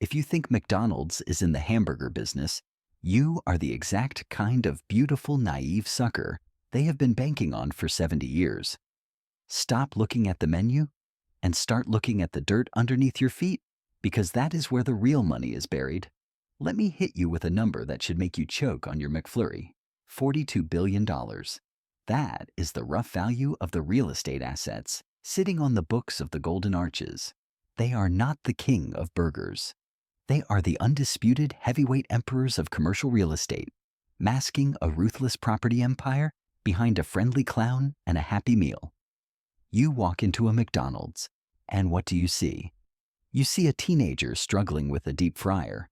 If you think McDonald's is in the hamburger business, you are the exact kind of beautiful, naive sucker they have been banking on for 70 years. Stop looking at the menu and start looking at the dirt underneath your feet, because that is where the real money is buried. Let me hit you with a number that should make you choke on your McFlurry. $42 billion. That is the rough value of the real estate assets sitting on the books of the Golden Arches. They are not the king of burgers. They are the undisputed heavyweight emperors of commercial real estate, masking a ruthless property empire behind a friendly clown and a happy meal. You walk into a McDonald's, and what do you see? You see a teenager struggling with a deep fryer.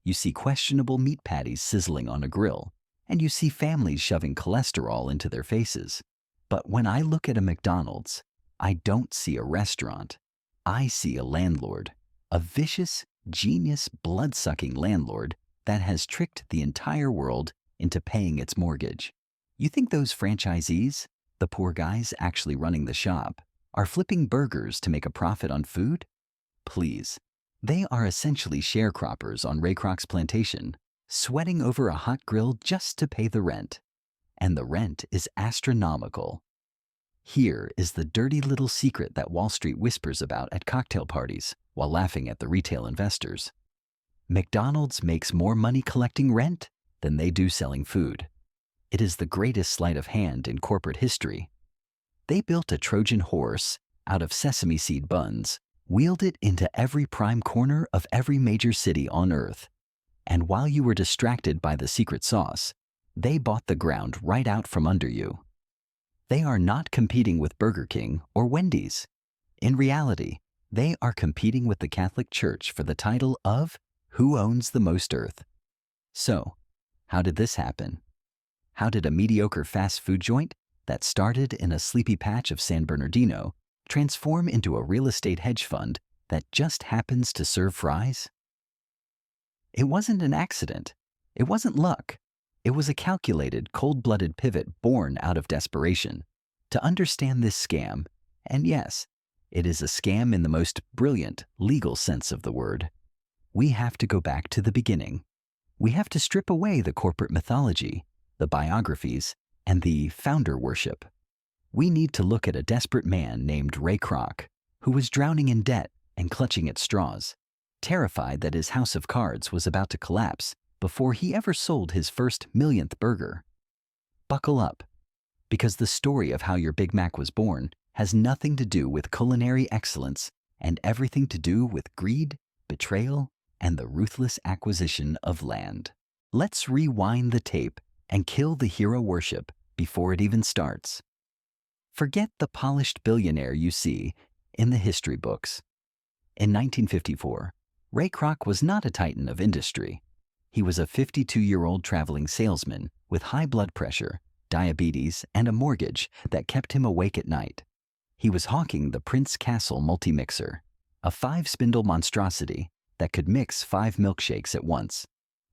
You see questionable meat patties sizzling on a grill, and you see families shoving cholesterol into their faces. But when I look at a McDonald's, I don't see a restaurant. I see a landlord, a vicious, genius, blood-sucking landlord that has tricked the entire world into paying its mortgage. You think those franchisees, the poor guys actually running the shop, are flipping burgers to make a profit on food? Please. They are essentially sharecroppers on Ray Kroc's plantation, sweating over a hot grill just to pay the rent. And the rent is astronomical. Here is the dirty little secret that Wall Street whispers about at cocktail parties while laughing at the retail investors. McDonald's makes more money collecting rent than they do selling food. It is the greatest sleight of hand in corporate history. They built a Trojan horse out of sesame seed buns, wheeled it into every prime corner of every major city on earth. And while you were distracted by the secret sauce, they bought the ground right out from under you. They are not competing with Burger King or Wendy's. In reality, they are competing with the Catholic Church for the title of Who Owns the Most Earth. So, how did this happen? How did a mediocre fast food joint that started in a sleepy patch of San Bernardino transform into a real estate hedge fund that just happens to serve fries? It wasn't an accident. It wasn't luck. It was a calculated, cold-blooded pivot born out of desperation. To understand this scam, and yes, it is a scam in the most brilliant, legal sense of the word, we have to go back to the beginning. We have to strip away the corporate mythology, the biographies, and the founder worship. We need to look at a desperate man named Ray Kroc, who was drowning in debt and clutching at straws, terrified that his house of cards was about to collapse before he ever sold his first millionth burger. Buckle up, because the story of how your Big Mac was born has nothing to do with culinary excellence and everything to do with greed, betrayal, and the ruthless acquisition of land. Let's rewind the tape and kill the hero worship before it even starts. Forget the polished billionaire you see in the history books. In 1954, Ray Kroc was not a titan of industry. He was a 52-year-old traveling salesman with high blood pressure, diabetes, and a mortgage that kept him awake at night. He was hawking the Prince Castle multi-mixer, a 5-spindle monstrosity that could mix 5 milkshakes at once.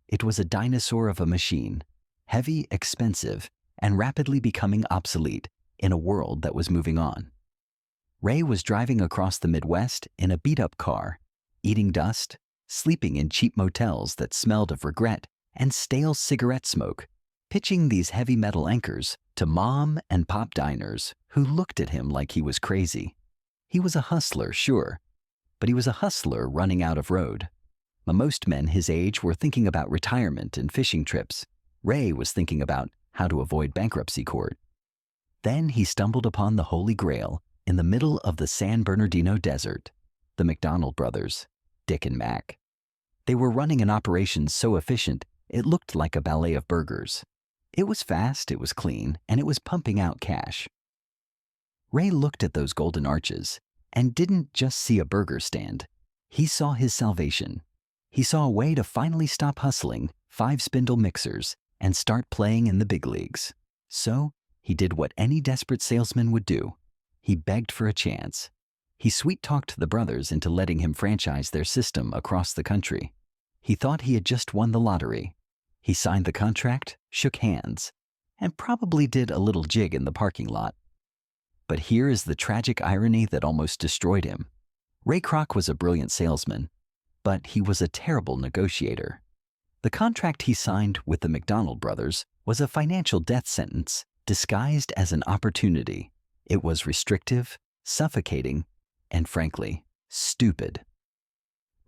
It was a dinosaur of a machine, heavy, expensive, and rapidly becoming obsolete in a world that was moving on. Ray was driving across the Midwest in a beat-up car, eating dust, sleeping in cheap motels that smelled of regret and stale cigarette smoke, pitching these heavy metal anchors to mom and pop diners who looked at him like he was crazy. He was a hustler, sure, but he was a hustler running out of road. Most men his age were thinking about retirement and fishing trips. Ray was thinking about how to avoid bankruptcy court. Then he stumbled upon the Holy Grail in the middle of the San Bernardino desert, the McDonald brothers, Dick and Mac. They were running an operation so efficient it looked like a ballet of burgers. It was fast, it was clean, and it was pumping out cash. Ray looked at those golden arches and didn't just see a burger stand. He saw his salvation. He saw a way to finally stop hustling 5-spindle mixers and start playing in the big leagues. So he did what any desperate salesman would do. He begged for a chance. He sweet-talked the brothers into letting him franchise their system across the country. He thought he had just won the lottery. He signed the contract, shook hands, and probably did a little jig in the parking lot. But here is the tragic irony that almost destroyed him. Ray Kroc was a brilliant salesman, but he was a terrible negotiator. The contract he signed with the McDonald brothers was a financial death sentence disguised as an opportunity. It was restrictive, suffocating, and frankly, stupid.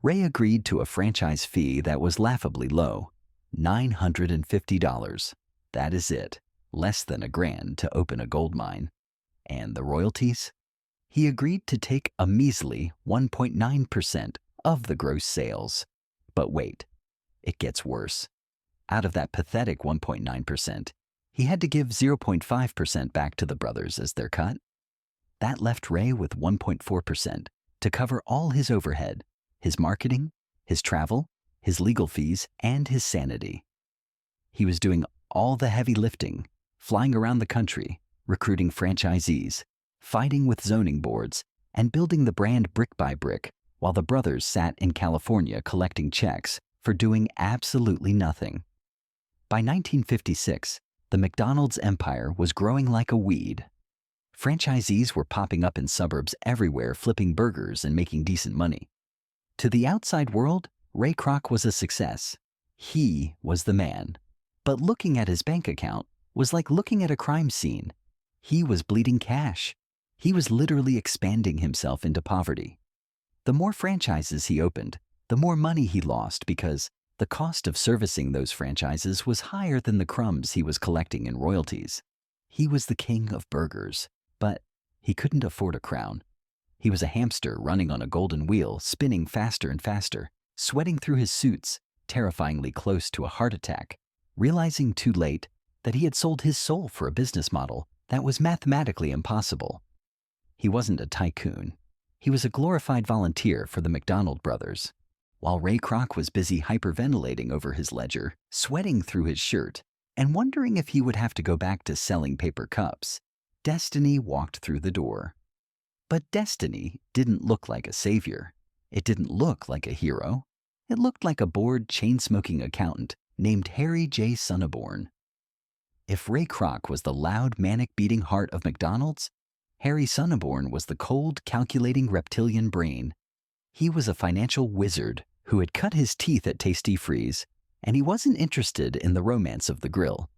Ray agreed to a franchise fee that was laughably low, $950. That is it, less than $1,000 to open a gold mine. And the royalties? He agreed to take a measly 1.9% of the gross sales. But wait, it gets worse. Out of that pathetic 1.9%, he had to give 0.5% back to the brothers as their cut. That left Ray with 1.4% to cover all his overhead, his marketing, his travel, his legal fees, and his sanity. He was doing all the heavy lifting, flying around the country, recruiting franchisees, fighting with zoning boards, and building the brand brick by brick, while the brothers sat in California collecting checks for doing absolutely nothing. By 1956, the McDonald's empire was growing like a weed. Franchisees were popping up in suburbs everywhere, flipping burgers and making decent money. To the outside world, Ray Kroc was a success. He was the man. But looking at his bank account was like looking at a crime scene. He was bleeding cash. He was literally expanding himself into poverty. The more franchises he opened, the more money he lost because the cost of servicing those franchises was higher than the crumbs he was collecting in royalties. He was the king of burgers, but he couldn't afford a crown. He was a hamster running on a golden wheel, spinning faster and faster, sweating through his suits, terrifyingly close to a heart attack, realizing too late that he had sold his soul for a business model that was mathematically impossible. He wasn't a tycoon. He was a glorified volunteer for the McDonald brothers. While Ray Kroc was busy hyperventilating over his ledger, sweating through his shirt, and wondering if he would have to go back to selling paper cups, Destiny walked through the door. But Destiny didn't look like a savior. It didn't look like a hero. It looked like a bored, chain-smoking accountant named Harry J. Sonneborn. If Ray Kroc was the loud, manic beating heart of McDonald's, Harry Sonneborn was the cold, calculating reptilian brain. He was a financial wizard who had cut his teeth at Tasty Freeze, and he wasn't interested in the romance of the grill.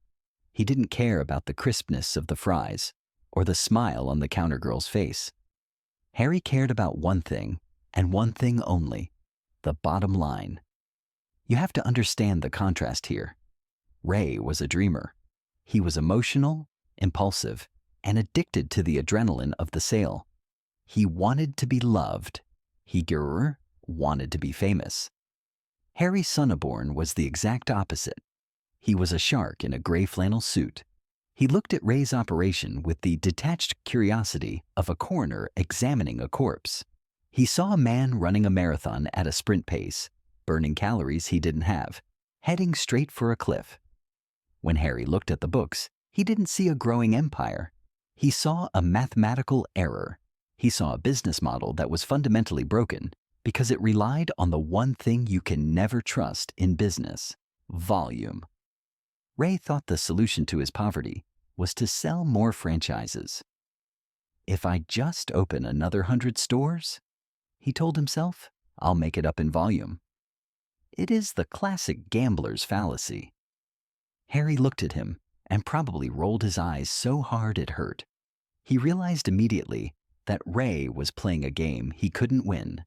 He didn't care about the crispness of the fries or the smile on the counter girl's face. Harry cared about one thing, and one thing only: the bottom line. You have to understand the contrast here. Ray was a dreamer. He was emotional, impulsive, and addicted to the adrenaline of the sale. He wanted to be loved. He wanted to be famous. Harry Sonneborn was the exact opposite. He was a shark in a gray flannel suit. He looked at Ray's operation with the detached curiosity of a coroner examining a corpse. He saw a man running a marathon at a sprint pace, burning calories he didn't have, heading straight for a cliff. When Harry looked at the books, he didn't see a growing empire. He saw a mathematical error. He saw a business model that was fundamentally broken because it relied on the one thing you can never trust in business: volume. Ray thought the solution to his poverty was to sell more franchises. If I just open another 100 stores, he told himself, I'll make it up in volume. It is the classic gambler's fallacy. Harry looked at him and probably rolled his eyes so hard it hurt. He realized immediately that Ray was playing a game he couldn't win.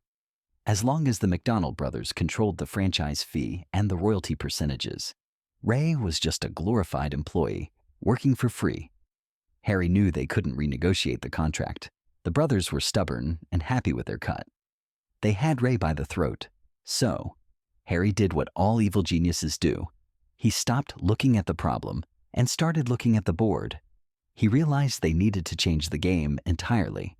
As long as the McDonald brothers controlled the franchise fee and the royalty percentages, Ray was just a glorified employee, working for free. Harry knew they couldn't renegotiate the contract. The brothers were stubborn and happy with their cut. They had Ray by the throat. So, Harry did what all evil geniuses do. He stopped looking at the problem and started looking at the board. He realized they needed to change the game entirely.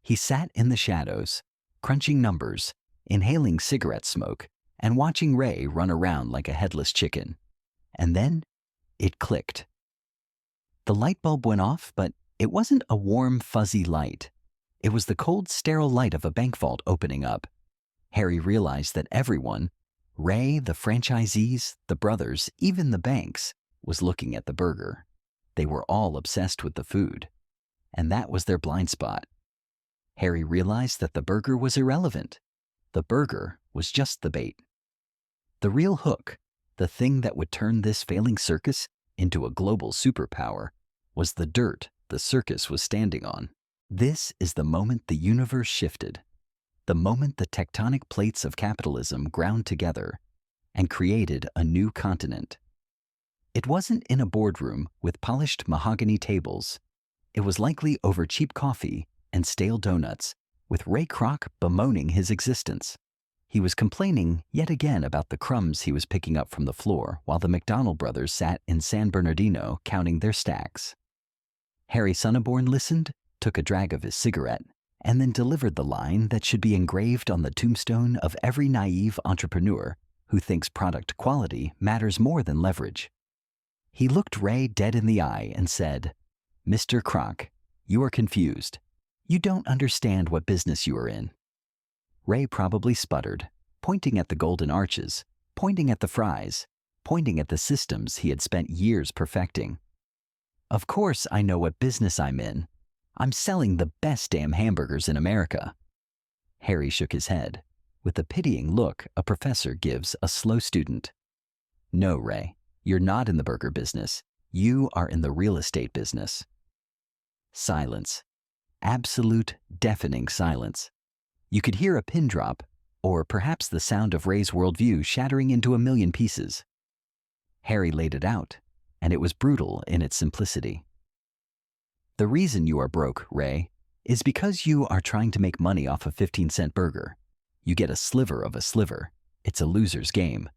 He sat in the shadows, crunching numbers, inhaling cigarette smoke, and watching Ray run around like a headless chicken. And then, it clicked. The light bulb went off, but it wasn't a warm, fuzzy light. It was the cold, sterile light of a bank vault opening up. Harry realized that everyone, Ray, the franchisees, the brothers, even the banks, was looking at the burger. They were all obsessed with the food. And that was their blind spot. Harry realized that the burger was irrelevant. The burger was just the bait. The real hook, the thing that would turn this failing circus into a global superpower, was the dirt the circus was standing on. This is the moment the universe shifted, the moment the tectonic plates of capitalism ground together and created a new continent. It wasn't in a boardroom with polished mahogany tables. It was likely over cheap coffee and stale donuts, with Ray Kroc bemoaning his existence. He was complaining yet again about the crumbs he was picking up from the floor while the McDonald brothers sat in San Bernardino counting their stacks. Harry Sonneborn listened, took a drag of his cigarette, and then delivered the line that should be engraved on the tombstone of every naive entrepreneur who thinks product quality matters more than leverage. He looked Ray dead in the eye and said, "Mr. Kroc, you are confused. You don't understand what business you are in." Ray probably sputtered, pointing at the golden arches, pointing at the fries, pointing at the systems he had spent years perfecting. "Of course I know what business I'm in. I'm selling the best damn hamburgers in America." Harry shook his head, with the pitying look a professor gives a slow student. "No, Ray, you're not in the burger business. You are in the real estate business." Silence. Absolute, deafening silence. You could hear a pin drop, or perhaps the sound of Ray's worldview shattering into a million pieces. Harry laid it out, and it was brutal in its simplicity. "The reason you are broke, Ray, is because you are trying to make money off a 15-cent burger. You get a sliver of a sliver. It's a loser's game.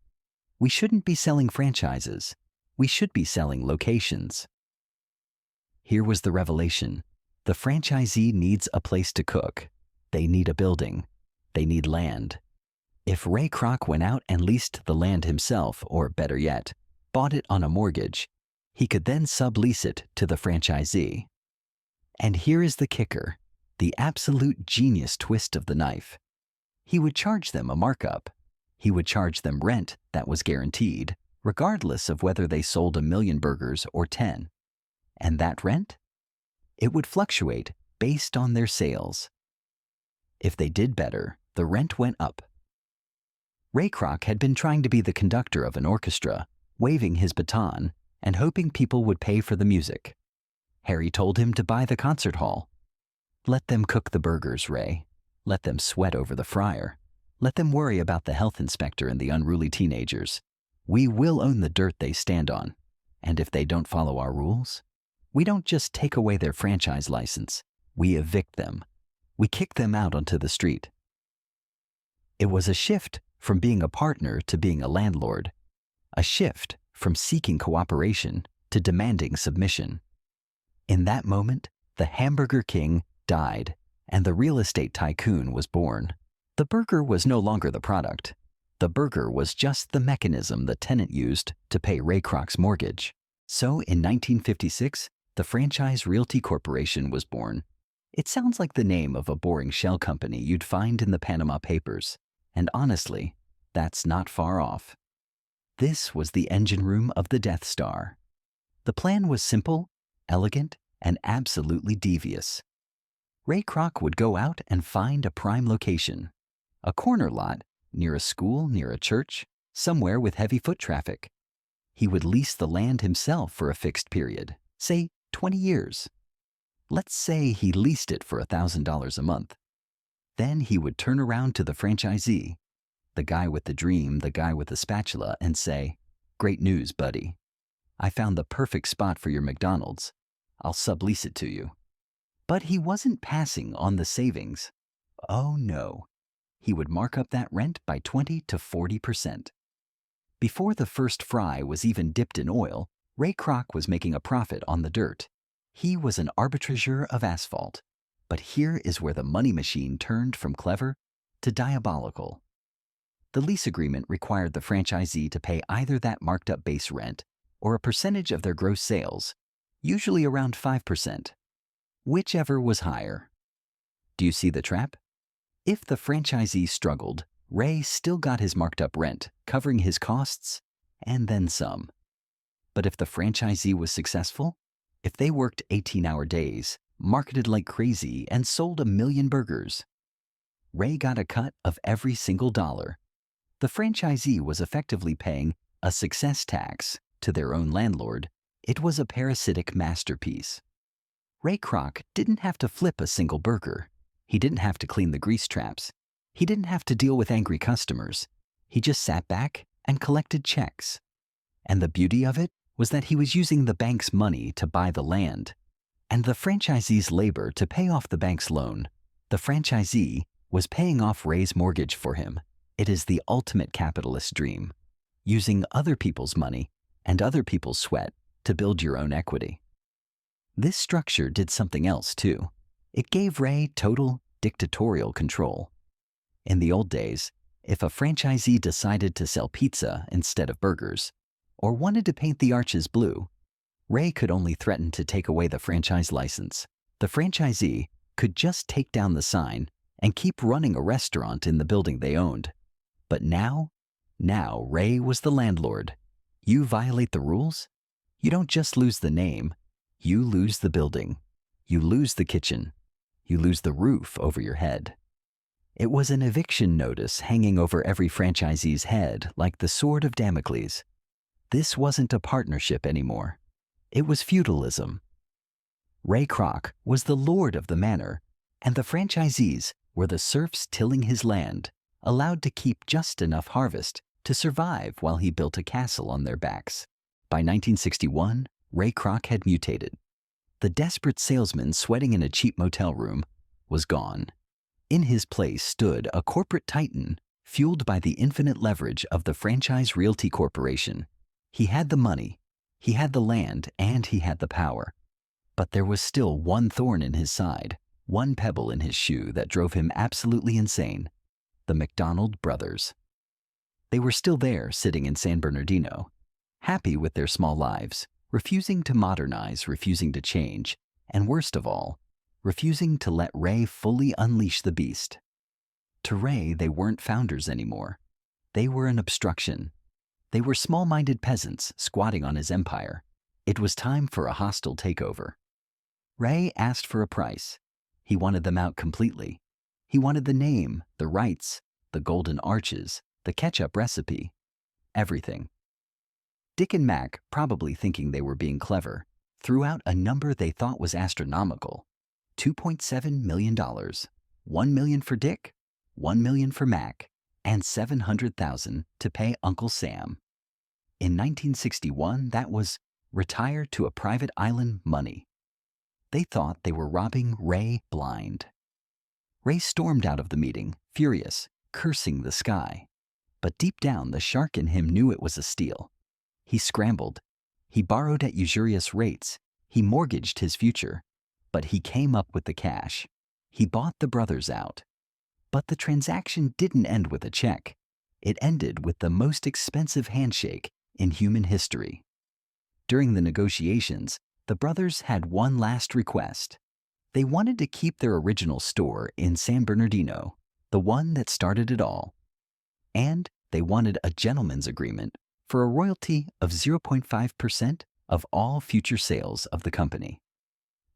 We shouldn't be selling franchises. We should be selling locations." Here was the revelation. The franchisee needs a place to cook. They need a building. They need land. If Ray Kroc went out and leased the land himself, or better yet, bought it on a mortgage, he could then sublease it to the franchisee. And here is the kicker, the absolute genius twist of the knife. He would charge them a markup. He would charge them rent that was guaranteed, regardless of whether they sold 1,000,000 burgers or 10. And that rent? It would fluctuate based on their sales. If they did better, the rent went up. Ray Kroc had been trying to be the conductor of an orchestra, waving his baton and hoping people would pay for the music. Harry told him to buy the concert hall. "Let them cook the burgers, Ray. Let them sweat over the fryer. Let them worry about the health inspector and the unruly teenagers. We will own the dirt they stand on. And if they don't follow our rules, we don't just take away their franchise license. We evict them. We kick them out onto the street." It was a shift from being a partner to being a landlord. A shift from seeking cooperation to demanding submission. In that moment, the Hamburger King died, and the real estate tycoon was born. The burger was no longer the product. The burger was just the mechanism the tenant used to pay Ray Kroc's mortgage. So in 1956, the Franchise Realty Corporation was born. It sounds like the name of a boring shell company you'd find in the Panama Papers. And honestly, that's not far off. This was the engine room of the Death Star. The plan was simple, elegant, and absolutely devious. Ray Kroc would go out and find a prime location. A corner lot, near a school, near a church, somewhere with heavy foot traffic. He would lease the land himself for a fixed period, say 20 years. Let's say he leased it for $1,000 a month. Then he would turn around to the franchisee, the guy with the dream, the guy with the spatula, and say, "Great news, buddy. I found the perfect spot for your McDonald's. I'll sublease it to you." But he wasn't passing on the savings. Oh no. He would mark up that rent by 20 to 40%. Before the first fry was even dipped in oil, Ray Kroc was making a profit on the dirt. He was an arbitrageur of asphalt. But here is where the money machine turned from clever to diabolical. The lease agreement required the franchisee to pay either that marked up base rent or a percentage of their gross sales, usually around 5%, whichever was higher. Do you see the trap? If the franchisee struggled, Ray still got his marked up rent, covering his costs, and then some. But if the franchisee was successful, if they worked 18-hour days, marketed like crazy, and sold 1,000,000 burgers, Ray got a cut of every single dollar. The franchisee was effectively paying a success tax to their own landlord. It was a parasitic masterpiece. Ray Kroc didn't have to flip a single burger. He didn't have to clean the grease traps. He didn't have to deal with angry customers. He just sat back and collected checks. And the beauty of it was that he was using the bank's money to buy the land, and the franchisee's labor to pay off the bank's loan. The franchisee was paying off Ray's mortgage for him. It is the ultimate capitalist dream, using other people's money and other people's sweat to build your own equity. This structure did something else too. It gave Ray total dictatorial control. In the old days, if a franchisee decided to sell pizza instead of burgers, or wanted to paint the arches blue, Ray could only threaten to take away the franchise license. The franchisee could just take down the sign and keep running a restaurant in the building they owned. But now Ray was the landlord. You violate the rules, you don't just lose the name, you lose the building, you lose the kitchen, you lose the roof over your head. It was an eviction notice hanging over every franchisee's head like the sword of Damocles. This wasn't a partnership anymore. It was feudalism. Ray Kroc was the lord of the manor, and the franchisees were the serfs tilling his land, allowed to keep just enough harvest to survive while he built a castle on their backs. By 1961, Ray Kroc had mutated. The desperate salesman sweating in a cheap motel room was gone. In his place stood a corporate titan fueled by the infinite leverage of the Franchise Realty Corporation. He had the money, he had the land, and he had the power. But there was still one thorn in his side, one pebble in his shoe that drove him absolutely insane: the McDonald brothers. They were still there, sitting in San Bernardino, happy with their small lives, refusing to modernize, refusing to change, and worst of all, refusing to let Ray fully unleash the beast. To Ray, they weren't founders anymore. They were an obstruction. They were small-minded peasants squatting on his empire. It was time for a hostile takeover. Ray asked for a price. He wanted them out completely. He wanted the name, the rights, the golden arches, the ketchup recipe, everything. Dick and Mac, probably thinking they were being clever, threw out a number they thought was astronomical: $2.7 million. $1 million for Dick, $1 million for Mac, and $700,000 to pay Uncle Sam. In 1961, that was retire to a private island money. They thought they were robbing Ray blind. Ray stormed out of the meeting, furious, cursing the sky. But deep down, the shark in him knew it was a steal. He scrambled. He borrowed at usurious rates. He mortgaged his future. But he came up with the cash. He bought the brothers out. But the transaction didn't end with a check. It ended with the most expensive handshake in human history. During the negotiations, the brothers had one last request. They wanted to keep their original store in San Bernardino, the one that started it all. And they wanted a gentleman's agreement for a royalty of 0.5% of all future sales of the company.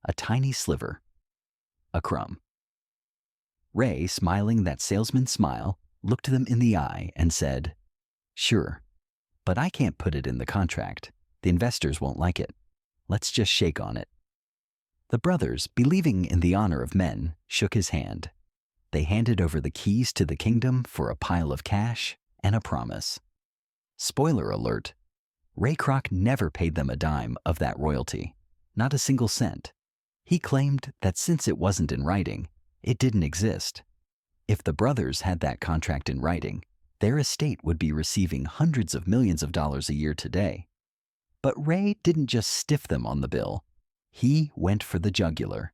A tiny sliver. A crumb. Ray, smiling that salesman's smile, looked them in the eye and said, "Sure, but I can't put it in the contract. The investors won't like it. Let's just shake on it." The brothers, believing in the honor of men, shook his hand. They handed over the keys to the kingdom for a pile of cash and a promise. Spoiler alert: Ray Kroc never paid them a dime of that royalty, not a single cent. He claimed that since it wasn't in writing, it didn't exist. If the brothers had that contract in writing, their estate would be receiving hundreds of millions of dollars a year today. But Ray didn't just stiff them on the bill. He went for the jugular.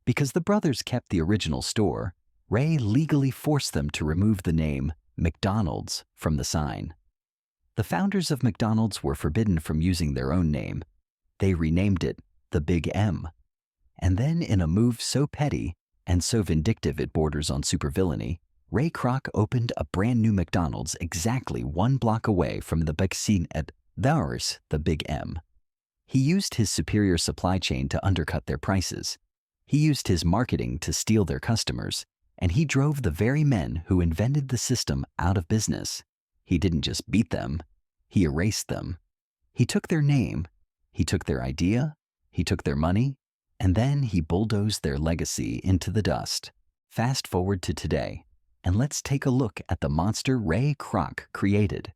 Because the brothers kept the original store, Ray legally forced them to remove the name McDonald's from the sign. The founders of McDonald's were forbidden from using their own name. They renamed it the Big M. And then, in a move so petty and so vindictive it borders on supervillainy, Ray Kroc opened a brand new McDonald's exactly 1 block away from the big scene at theirs, the Big M. He used his superior supply chain to undercut their prices. He used his marketing to steal their customers. And he drove the very men who invented the system out of business. He didn't just beat them, he erased them. He took their name, he took their idea, he took their money, and then he bulldozed their legacy into the dust. Fast forward to today, and let's take a look at the monster Ray Kroc created.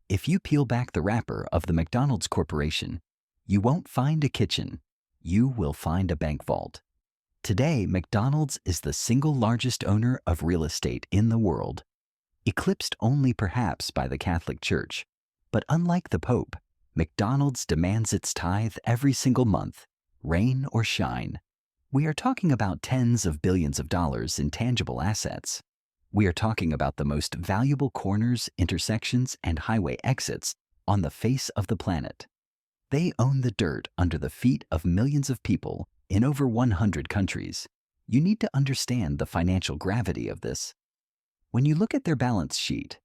If you peel back the wrapper of the McDonald's Corporation, you won't find a kitchen, you will find a bank vault. Today, McDonald's is the single largest owner of real estate in the world, eclipsed only perhaps by the Catholic Church. But unlike the Pope, McDonald's demands its tithe every single month, rain or shine. We are talking about tens of billions of dollars in tangible assets. We are talking about the most valuable corners, intersections, and highway exits on the face of the planet. They own the dirt under the feet of millions of people in over 100 countries. You need to understand the financial gravity of this. When you look at their balance sheet,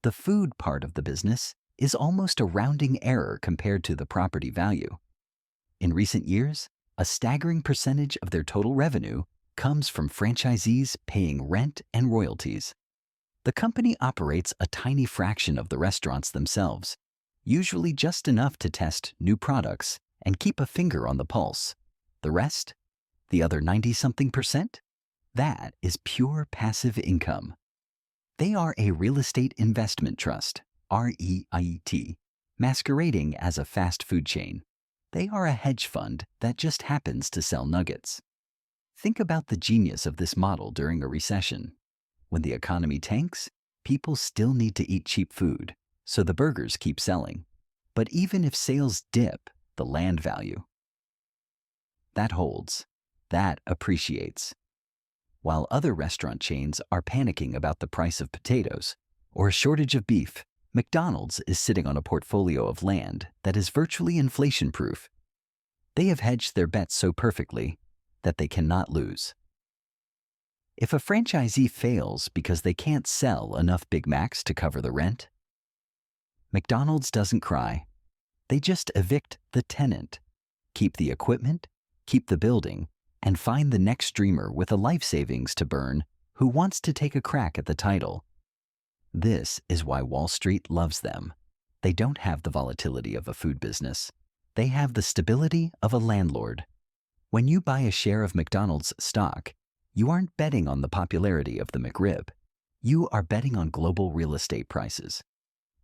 the food part of the business is almost a rounding error compared to the property value. In recent years, a staggering percentage of their total revenue comes from franchisees paying rent and royalties. The company operates a tiny fraction of the restaurants themselves, usually just enough to test new products and keep a finger on the pulse. The rest, the other 90-something%, that is pure passive income. They are a real estate investment trust, REIT, masquerading as a fast food chain. They are a hedge fund that just happens to sell nuggets. Think about the genius of this model during a recession. When the economy tanks, people still need to eat cheap food, so the burgers keep selling. But even if sales dip, the land value, that holds, that appreciates. While other restaurant chains are panicking about the price of potatoes or a shortage of beef, McDonald's is sitting on a portfolio of land that is virtually inflation-proof. They have hedged their bets so perfectly that they cannot lose. If a franchisee fails because they can't sell enough Big Macs to cover the rent, McDonald's doesn't cry. They just evict the tenant, keep the equipment, keep the building, and find the next dreamer with a life savings to burn who wants to take a crack at the title. This is why Wall Street loves them. They don't have the volatility of a food business. They have the stability of a landlord. When you buy a share of McDonald's stock, you aren't betting on the popularity of the McRib. You are betting on global real estate prices.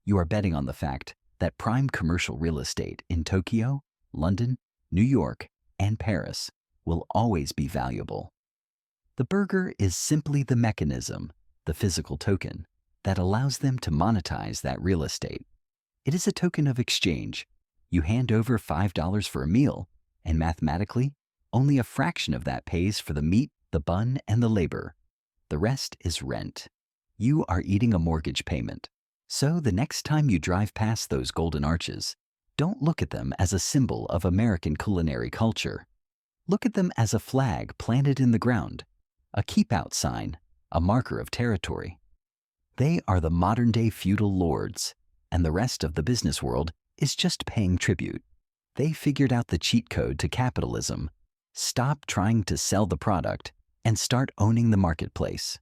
You are betting on the fact that prime commercial real estate in Tokyo, London, New York, and Paris will always be valuable. The burger is simply the mechanism, the physical token, that allows them to monetize that real estate. It is a token of exchange. You hand over $5 for a meal, and mathematically, only a fraction of that pays for the meat, the bun, and the labor. The rest is rent. You are eating a mortgage payment. So the next time you drive past those golden arches, don't look at them as a symbol of American culinary culture. Look at them as a flag planted in the ground, a keep-out sign, a marker of territory. They are the modern-day feudal lords, and the rest of the business world is just paying tribute. They figured out the cheat code to capitalism. Stop trying to sell the product and start owning the marketplace.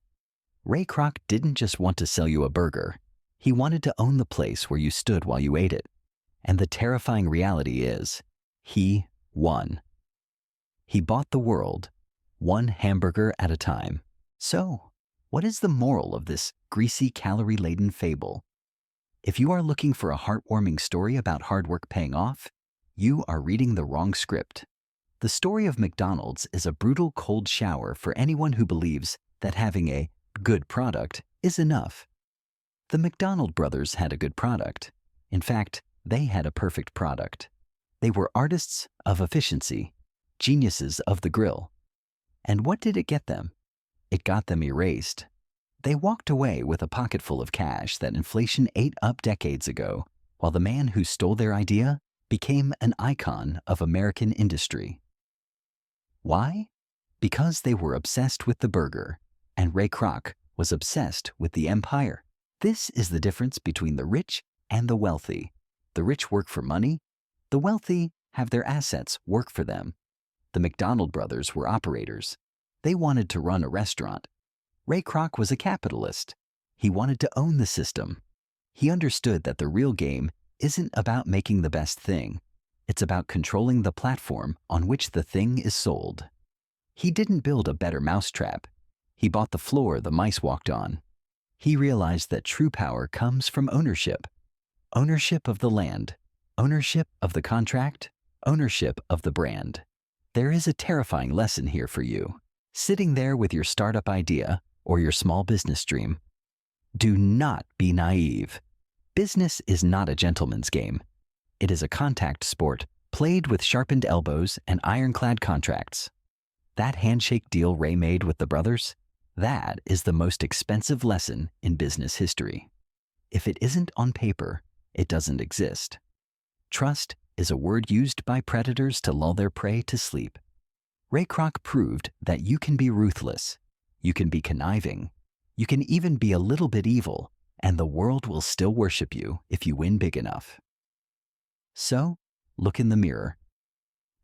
Ray Kroc didn't just want to sell you a burger. He wanted to own the place where you stood while you ate it. And the terrifying reality is, he won. He bought the world, one hamburger at a time. So, what is the moral of this greasy, calorie-laden fable? If you are looking for a heartwarming story about hard work paying off, you are reading the wrong script. The story of McDonald's is a brutal cold shower for anyone who believes that having a good product is enough. The McDonald brothers had a good product. In fact, they had a perfect product. They were artists of efficiency, geniuses of the grill. And what did it get them? It got them erased. They walked away with a pocket full of cash that inflation ate up decades ago, while the man who stole their idea became an icon of American industry. Why? Because they were obsessed with the burger, and Ray Kroc was obsessed with the empire. This is the difference between the rich and the wealthy. The rich work for money. The wealthy have their assets work for them. The McDonald brothers were operators. They wanted to run a restaurant. Ray Kroc was a capitalist. He wanted to own the system. He understood that the real game isn't about making the best thing. It's about controlling the platform on which the thing is sold. He didn't build a better mousetrap. He bought the floor the mice walked on. He realized that true power comes from ownership. Ownership of the land, ownership of the contract, ownership of the brand. There is a terrifying lesson here for you. Sitting there with your startup idea or your small business dream. Do not be naive. Business is not a gentleman's game. It is a contact sport played with sharpened elbows and ironclad contracts. That handshake deal Ray made with the brothers, that is the most expensive lesson in business history. If it isn't on paper, it doesn't exist. Trust is a word used by predators to lull their prey to sleep. Ray Kroc proved that you can be ruthless, you can be conniving, you can even be a little bit evil, and the world will still worship you if you win big enough. So, look in the mirror.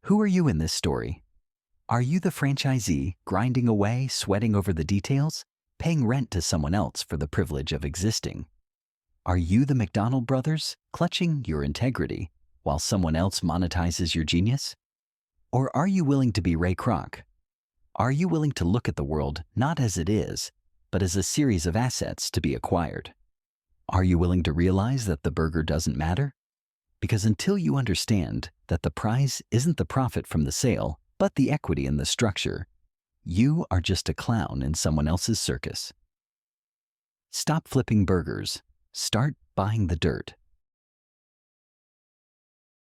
Who are you in this story? Are you the franchisee grinding away, sweating over the details, paying rent to someone else for the privilege of existing? Are you the McDonald brothers, clutching your integrity while someone else monetizes your genius? Or are you willing to be Ray Kroc? Are you willing to look at the world not as it is, but as a series of assets to be acquired? Are you willing to realize that the burger doesn't matter? Because until you understand that the prize isn't the profit from the sale, but the equity in the structure, you are just a clown in someone else's circus. Stop flipping burgers. Start buying the dirt.